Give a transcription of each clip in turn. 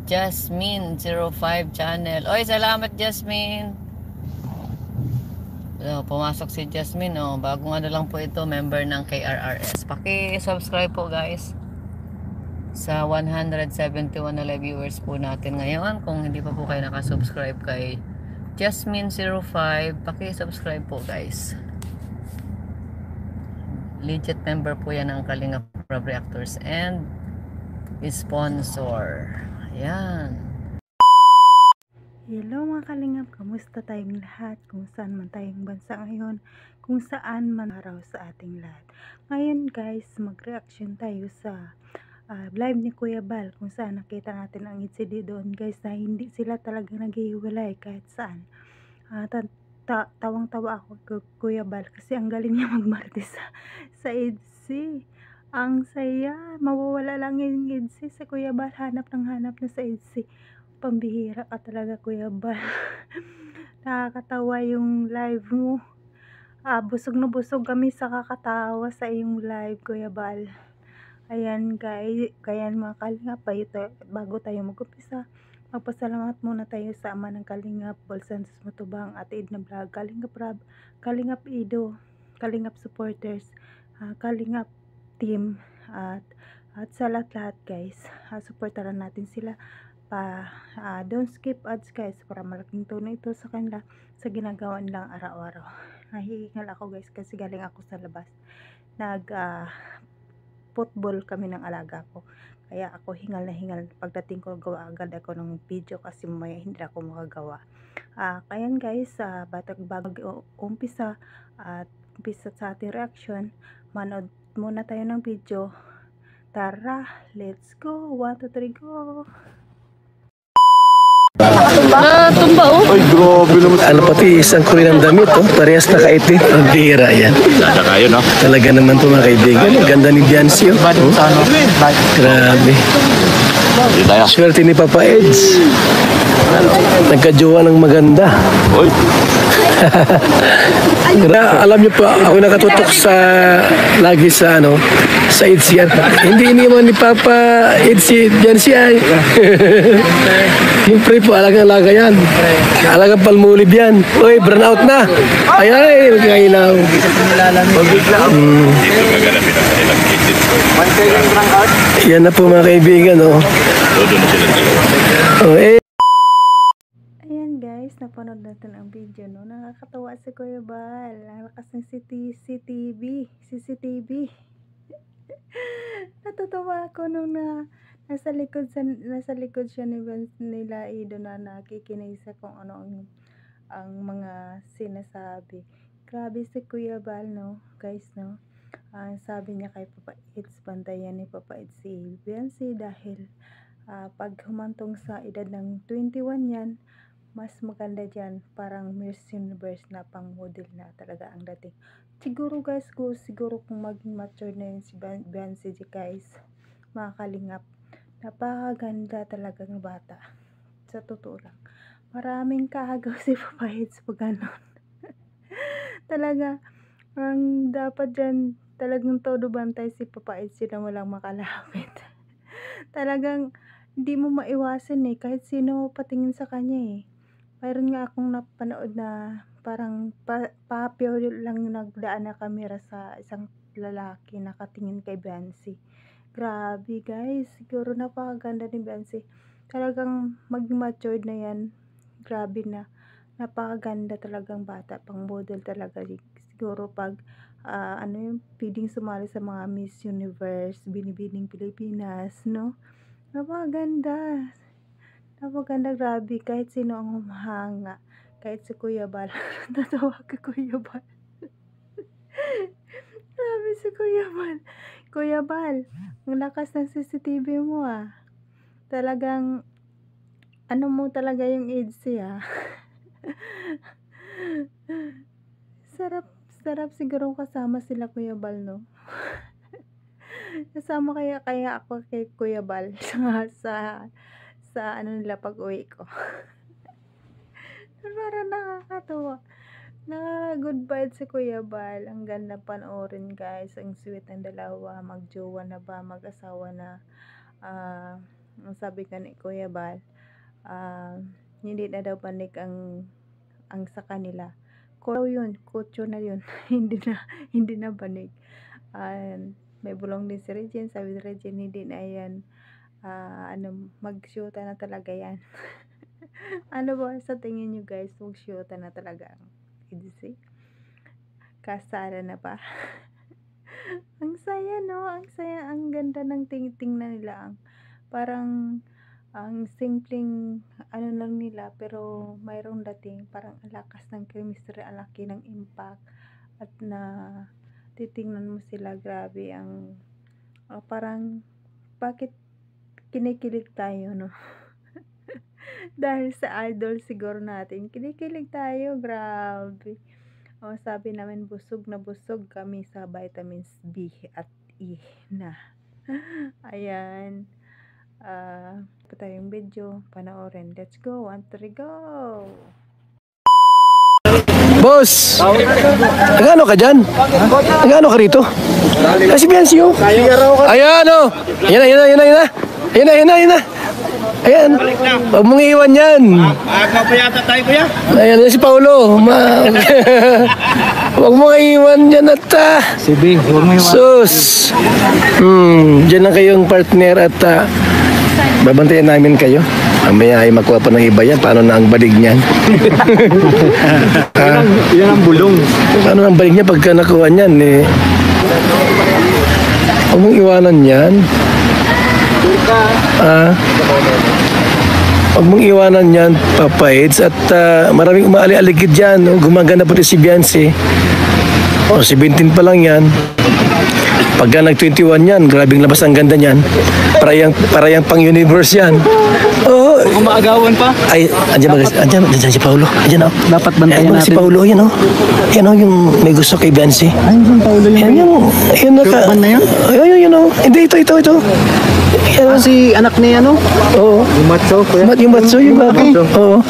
Jasmine05 channel. Oy, salamat Jasmine. So, pumasok si Jasmine, oh. Bagong ano lang po ito, member ng KRRS. Paki-subscribe po guys sa 171 na live viewers po natin ngayon. Kung hindi pa po kayo nakasubscribe kay Jasmine05, paki-subscribe po guys. Legit member po yan ng Kalingap Reactors and sponsor. Ayan. Hello mga kalingap, kamusta tayong lahat? Kung saan man tayong bansa ngayon, kung saan man araw sa ating lahat. Ngayon guys, mag-reaction tayo sa live ni Kuya Bal, kung saan nakita natin ang incident doon guys, na hindi sila talaga naghihiwalay kahit saan. Tawang-tawa ako kay Kuya Bal kasi ang galing niya magmartes sa EDC. Ang saya, mawawala lang yung EDC sa Kuya Bal, hanap na sa EDC. Pambihira ka talaga Kuya Bal. Nakakatawa yung live mo. Busog na busog kami sa kakatawa sa iyong live Kuya Bal. Ayan guys, kaya mga kalingap, bago tayo mag-umpisa, magpasalamat muna tayo sa ama ng Kalingap, Paul Santos Matubang at Edna Vlog, Kalingap Rab, Kalingap Ido, Kalingap supporters, Kalingap team, at sa lahat guys, supportaran natin sila. Don't skip ads guys, para malaking tulong ito sa kanila sa ginagawa nilang araw-araw. Nahihingal ako guys kasi galing ako sa labas, football kami ng alaga ko, kaya ako hingal na hingal. Pagdating ko, gawa agad ako ng video kasi mamaya hindi ako makagawa. Kaya guys, bago umpisa sa ating reaction, manood muna tayo ng video. Tara, let's go. 1, 2, 3, go. Tumba oh. Ay, grabe naman. Ano pati isang kulay ng damit, oh. Parehas na kaiti. Ang bihira yan. Dada kayo, no? Talaga naman po mga kaibigan. Ang ganda ni Biancy, oh. Grabe. Swerte ni Papa Eds. Nagkajowa ng maganda. Oy. Alam niyo po, ako nakatutok lagi sa sa Eds yan. Hindi iniwan ni Papa Eds Biancy ay. Siyempre po, alagang-alaga yan. Alagang palmulib yan. Uy, burn out na. Ay, magkailaw. Yan na po mga kaibigan, oh. Ayan guys, napanood natin ang video, no? Nakakatawa si Kuya Bal. Ang lakas ng CCTV. Natutuwa ako nung nasa likod siya nila Ido na nakikinig sa kung ano ang mga sinasabi. Grabe si Kuya Bal, no? Guys, no? Sabi niya kay Papa Eds, bantayan ni Papa Eds si Biancy dahil pag humantong sa edad ng 21 yan, mas maganda dyan, parang Miss Universe na pang model na talaga ang dating. Siguro guys, siguro kung maging mature na yun si Biancy guys, mga kalingap, napakaganda talaga ng bata. Sa totoo lang, maraming kahagaw si Papa Eds pag ganon. Talaga, ang dapat dyan, talagang todo bantay si Papa Eds na walang makalapit. Talagang hindi mo maiwasan kahit sino patingin sa kanya Mayroon nga akong napanood na parang papyo lang yung nagdaan na kamera sa isang lalaki nakatingin kay Biancy. Grabe guys, siguro napakaganda ni Biancy. Talagang mag-matured na yan. Grabe na. Napakaganda talagang bata, pang model talaga. Siguro pag yung pwedeng sumali sa mga Miss Universe, Binibining Pilipinas, no? Napakaganda, grabe, kahit sino ang humahanga, kahit si Kuya Bal. Natawa kay Kuya Bal. Grabe si Kuya Bal. Kuya Bal, ang lakas ng CCTV mo talagang ano mo talaga yung EDC sarap siguro kasama sila Kuya Bal, no? Kasama kaya ako kay Kuya Bal sa ano nila pag uwi ko. Parang nakakatawa. Good vibes si Kuya Bal. Ang ganda panoorin guys. Ang sweet ng dalawa. Magjowa na ba? Mag-asawa na. Ang sabi ka ni Kuya Bal, hindi na daw panik ang sa kanila. Ko yun, kutso na yun. hindi na panik. May bulong din si Regine, sabi ni Regine, hindi na yan, mag-shoota na talaga yan. Ano ba sa tingin nyo guys, mag-shoota na talaga ang EDC? Kasara na pa. Ang saya, no? Ang saya, ang ganda ng tingnan nila. Parang ang simpleng lang nila, pero mayroong dating parang alakas ng chemistry, alaki ng impact, at na titingnan mo sila, grabe ang parang bakit kinikilig tayo, no? Dahil sa idol siguro natin, kinikilig tayo, grabe. Sabi namin, busog na busog kami sa vitamins B at E na. Ayan. Pa tayong video, panoorin. Let's go, 1, 3, go! Boss! Nagano ka dyan? Nagano ka rito? Si Biancio. Ayan o! Ayan na! Ayan. Huwag mong iwan yan. Agaw pa yata tayo, kuya. Ayan si Paulo. Huwag mong iwan yan at Sige, huwag mo sus. Diyan lang kayong partner at babantayan namin kayo. Mamaya ay makuha pa ng iba yan. Paano na ang balig niyan? Yan ang bulong. Paano na ang balig niya pagka nakuha niyan? Huwag mong iwanan yan. Huwag mong iwanan yan, Papa Eds. At maraming umaali-aligid dyan. Gumaganda pati si Biancy. 17 pa lang yan. Pagka nag-21 yan, grabing labas ang ganda niyan. Para yung pang-universe yan. Oo. Umaagawan pa. Ay, andyan si Paulo. Andyan o. Dapat bantayan natin. Si Paulo, yan o. Yan o, yung may gusto kay Biancy. Ay, yung Paulo Yan Ban na yan? Yan o. Hindi, ito. Si anak ni ano? Oo. Yung matso, kuya. Yung batso, yung bago. Oo.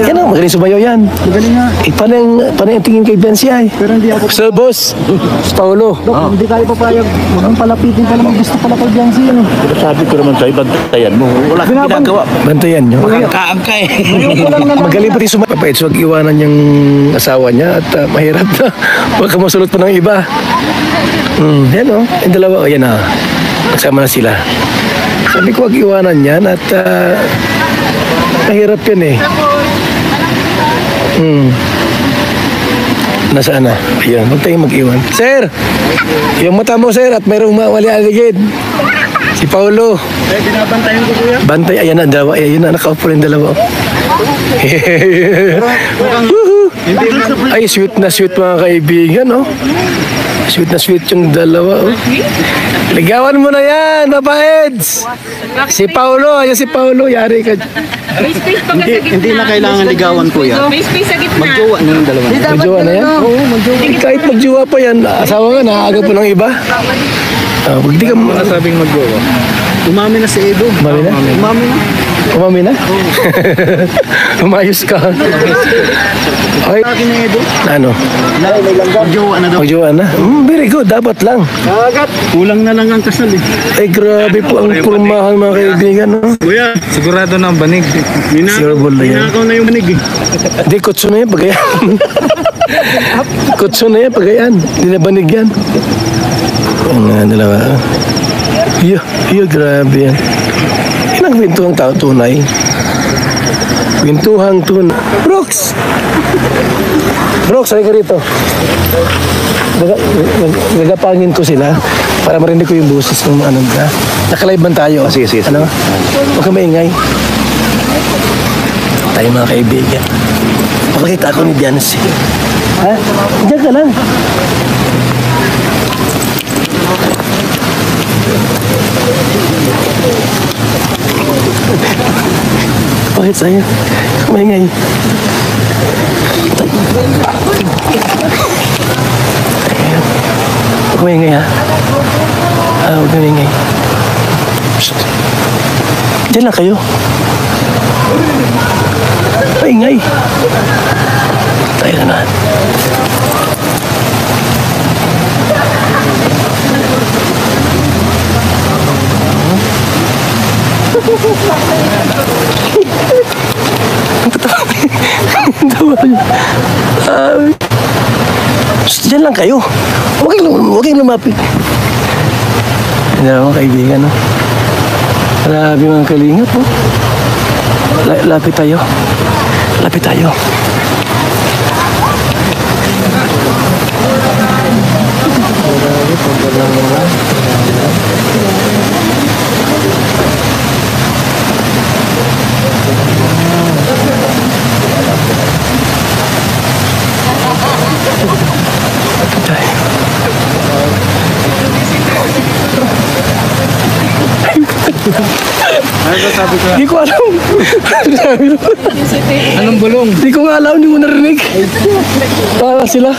Yan o, magaling sumayaw yan. Magaling nga. Paano yung tingin kay Biancy ay? Pero hindi ako. So, boss, si Paulo. Dok, hindi kayo papayag. Huwag mong palapitin ka naman. Gusto pala kay Biancy, ano? Sabi ko naman sa'yo, bantayan mo. Wala kang ginagawa. Bantayan nyo. Kaangka eh. Magaling pati sumapapait. So, huwag iwanan yung asawa niya at mahirap na. Huwag ka masulot pa ng iba. Yan o. Yung dalawa, yan na. Magsama na sila. Sabi ko, huwag iwanan yan at mahirap yan eh. Nasaan na? Ayan, huwag tayong mag-iwan. Sir! Yung mata mo, sir, at mayroong mawali-aligid. Si Paulo. Binabantayan ko, kuya. Bantay, ayan na, dalawa. Ayan na, nakaupo rin dalawa. Ay, sweet na sweet mga kaibigan, oh. Sweet na sweet yung dalawa, oh. Ligawan mo na yan, Papa Eds. Si Paulo, ayan si Paulo, yari ka. May space pa ka sa gitna. Hindi na kailangan ligawan, kuya. May space sa gitna. Magjowa na yung dalawa. Magjowa na yan? Oo, magjowa. Kahit magjowa pa yan, asawa nga, naaga po ng iba. Pag di ka Sabing magjowa. Umami na si Edo. Umami na? Umami na. Umami na? Umayos ka. Ay, Akin na Edo. ano? Magjowa na daw. Magjowa na? Very good, dapat lang. Kagat. Kulang na lang ang kasal eh. Ay, grabe po ang kurmahan mga kaibigan, no? Kuya. Sigurado na ang banig. Sure ball na yan. Ninakaw na yung banig eh. Hindi, kutso na yan, pagayan. Kutso na yan, pagayan. Hindi na banig yan. Ang dalawa. Iyo, grabe yan. Yan ang pintuhang tao tunay. Pintuhang tunay. Brooks! Brooks, halika rito. Nagapangin ko sila para marinig ko yung boses ng ano ka. Nakalive man tayo. Sige. Ano? Huwag ka maingay. Tayo mga kaibigan. Makakita ako ni Biancy. Ha? Diyan ka lang. Bakit sa'yo? Maingay. Huwag maingay ha. Huwag maingay. Diyan lang kayo. Maingay. Tayo na. Diyan lang kayo. Huwag kayong lumapit. Yan mga kaibigan, no? Grabe mga kalingap, no? Lapit tayo. Lapit tayo. Hindi ko alam. Anong bulong? Hindi ko nga alam, hindi mo narinig. Para sila.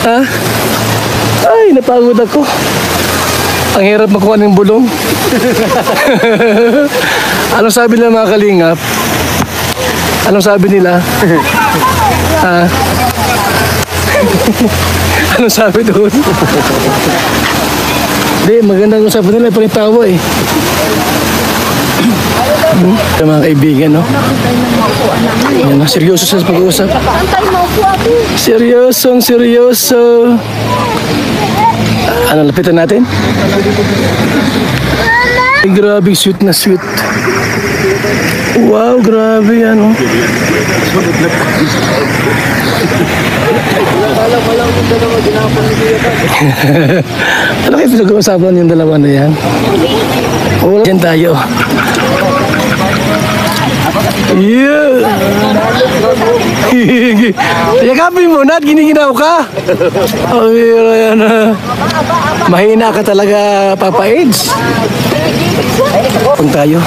Ha? Ay, napagod ako. Ang hirap makuha ng bulong. Anong sabi nila mga kalingap? Anong sabi nila? Ha? Anong sabi doon? Hindi, magandang usapan nila. Panitawa eh. Sa mga kaibigan, no? Yan, seryoso sa pag-uusap. Seryoso. Ano, lapitan natin? Ay, grabe, sweet na sweet. Wow, grabe yan, no? Ano kayo pinag-uusapan yung dalawa na yan? Diyan tayo. Yeah! Yakapin mo na at giniginaw ka. Oh, yan. Mahina ka talaga, Papa Eds. Pag tayo.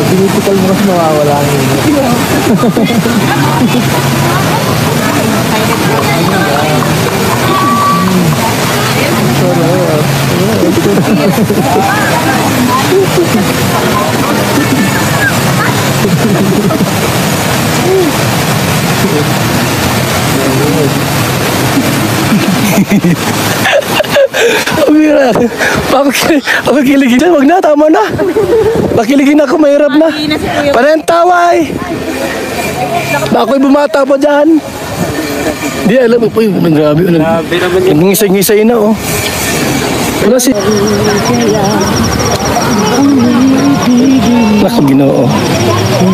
Pinitikal mo kasi nawawala Pakikiligin na, wag na, tama na. Pakiligin ako, mahirap na. Panentaway! Ako'y bumata pa dyan. Di alam mo po yung grabe. Ngisay-ngisay na, oh. Wala si... Naku, Ginoo.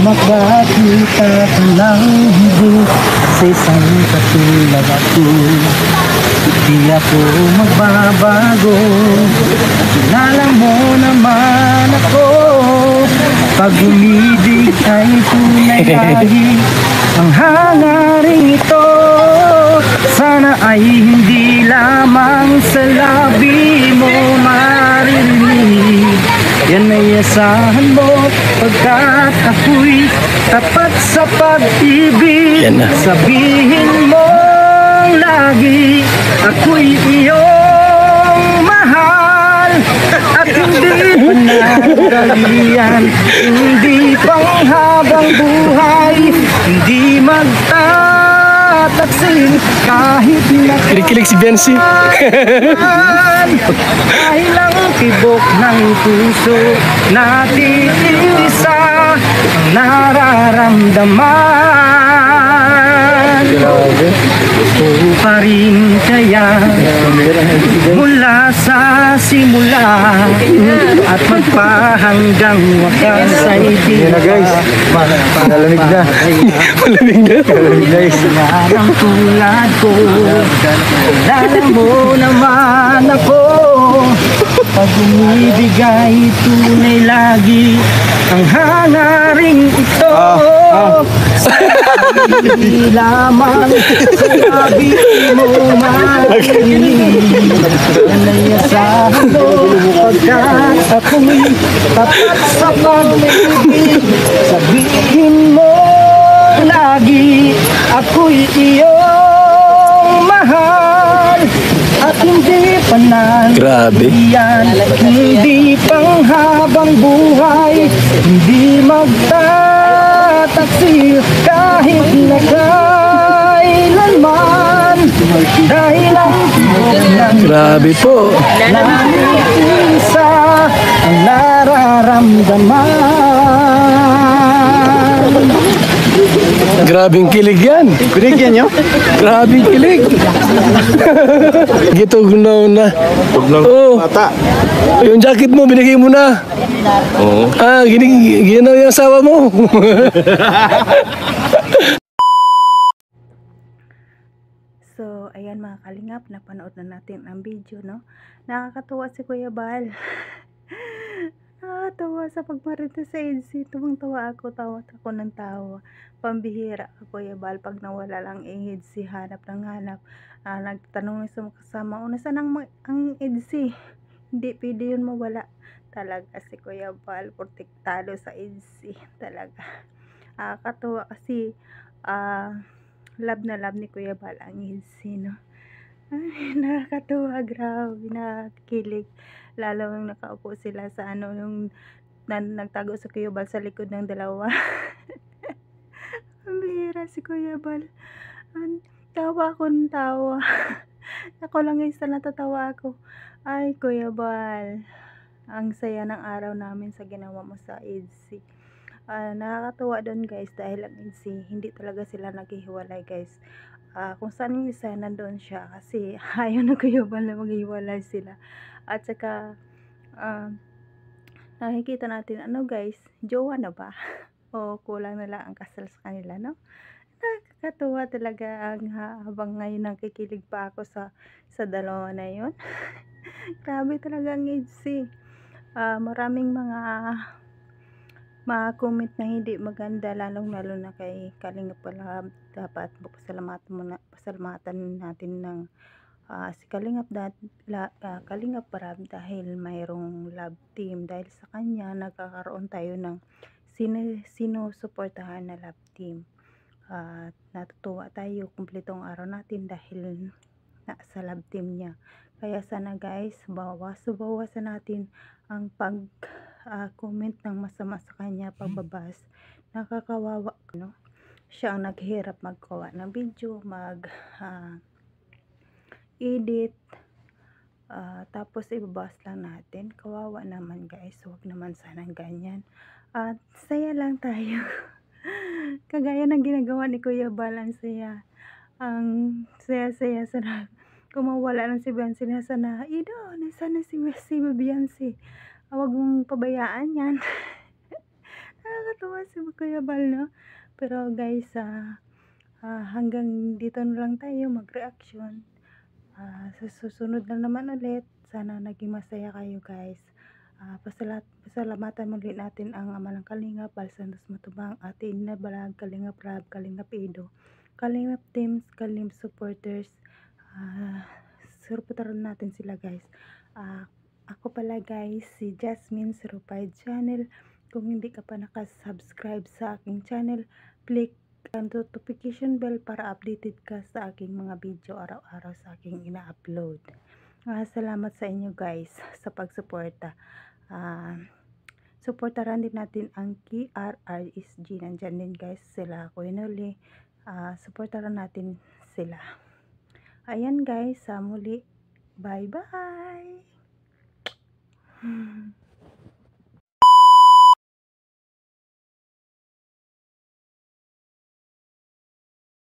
Makakita ka lang higit sa isang katulad ako. Di ako magbabago. Kilala mo naman ako. Pag umibig ay tunay lagi. Ang hangaring ito sana ay hindi lamang sa labi mo maririnig. Yan ay asahan mo pagkat ako'y tapat sa pag-ibig. Sabihin mo lagi ako'y iyong mahal at hindi panandalian, hindi panghabang buhay, hindi magtataksin kahit na Kilig-kilig si Bensi. dahil ang tibok ng puso natitiisa ang nararamdaman. Gusto pa rin kaya mula sa simula at magpahanggang wakas ay di guys, malamig na. Malamig na. guys. Ang tulad ko, kilala mo naman ako. Pag umibig ay tunay lagi ang hangaring ito. Hindi lamang sabi mo Nalayasahan mo pagkat ako'y tapat sa pag-ibig. Sabihin mo lagi ako'y iyong mahal at hindi Grabe. pananalian, hindi panghabang buhay, hindi magtataksi kahit na kailanman, dahil ang Grabe po. isa ang nararamdaman. Grabing kilig yan. Binigyan nyo? Grabing kilig. Gitugnaw na. Tugnaw Oo. bata. Yung jacket mo, binigay mo na. Oo. Ginaw yung asawa mo. So, ayan mga kalingap, napanood na natin ang video, no? Nakakatuwa si Kuya Bal. Nakakatuwa sa pagmarito sa EDC. Tuwang-tawa ako, tawa ako ng tawa. Pambihira ka, Kuya Bal. Pag nawala lang EDC, hanap ng hanap. Nagtanong sa mga kasama, saan ang EDC? Hindi pwede yun mawala. Talaga si Kuya Bal, protektado sa EDC. Talaga. Nakakatuwa kasi, love na love ni Kuya Bal ang EDC, no? Ay, nakakatuwa, grabe, nakakilig. Lalo nung nakaupo sila sa yung nagtago sa Kuya Bal sa likod ng dalawa. Ang bihira si Kuya Bal. Tawa ako ng tawa. Ako lang isa natatawa ako. Ay, Kuya Bal, ang saya ng araw namin sa ginawa mo sa EDC. Nakakatuwa doon guys, dahil ang EDC, hindi talaga sila naghihiwalay guys. Kung saan yung isa, nandun siya kasi ayaw na Kuya Bal na maghiwalay sila. At saka nakikita natin guys, jowa na ba? O kulang na lang ang kasal sa kanila, no? Nakakatuwa talaga habang ngayon nakikilig pa ako sa dalawa na yun. Grabe talaga ang EDC. Maraming mga comment na hindi maganda, lalong lalo na kay Kalingap Parab. Dapat pasalamatan natin ng si Kalingap Parab dahil mayroong love team. Dahil sa kanya nagkakaroon tayo ng sinusuportahan na love team. Natutuwa tayo, kumpletong araw natin dahil sa love team niya. Kaya sana guys, bawasan natin ang comment ng masama sa kanya, pagbabas. Nakakawawa, no? Siya ang naghihirap maggawa ng video, edit, tapos ibabas lang natin. Kawawa naman guys, huwag naman sana ganyan. At saya lang tayo. Kagaya ng ginagawa ni Kuya Bal, ang saya. Ang saya-saya sana. Kung mawala lang si Beyonce, sana, nasana si Beyonce. Huwag mong pabayaan yan. Nakakatuwa si Kuya Bal, no? Pero guys, hanggang dito na lang tayo mag-reaction. Sa susunod na naman ulit, sana naging masaya kayo guys. Pasalamatan muli natin ang Ama ng Kalingap, Bal Santos Matubang, Ate Ina Balag, Kalingap Rab, Kalingap Edo, Kalingap Teams, Kalingap Supporters. Supportaran natin sila guys. Ako pala guys, si Jasmine 05 Channel. Kung hindi ka pa nakasubscribe sa aking channel, click ang notification bell para updated ka sa aking mga video araw-araw sa aking ina-upload. Salamat sa inyo guys sa pagsuporta. Supportaran din natin ang KRRSG. Nandyan din guys sila, Kuya Noli. Supportaran natin sila. Ayan guys, muli. Bye bye!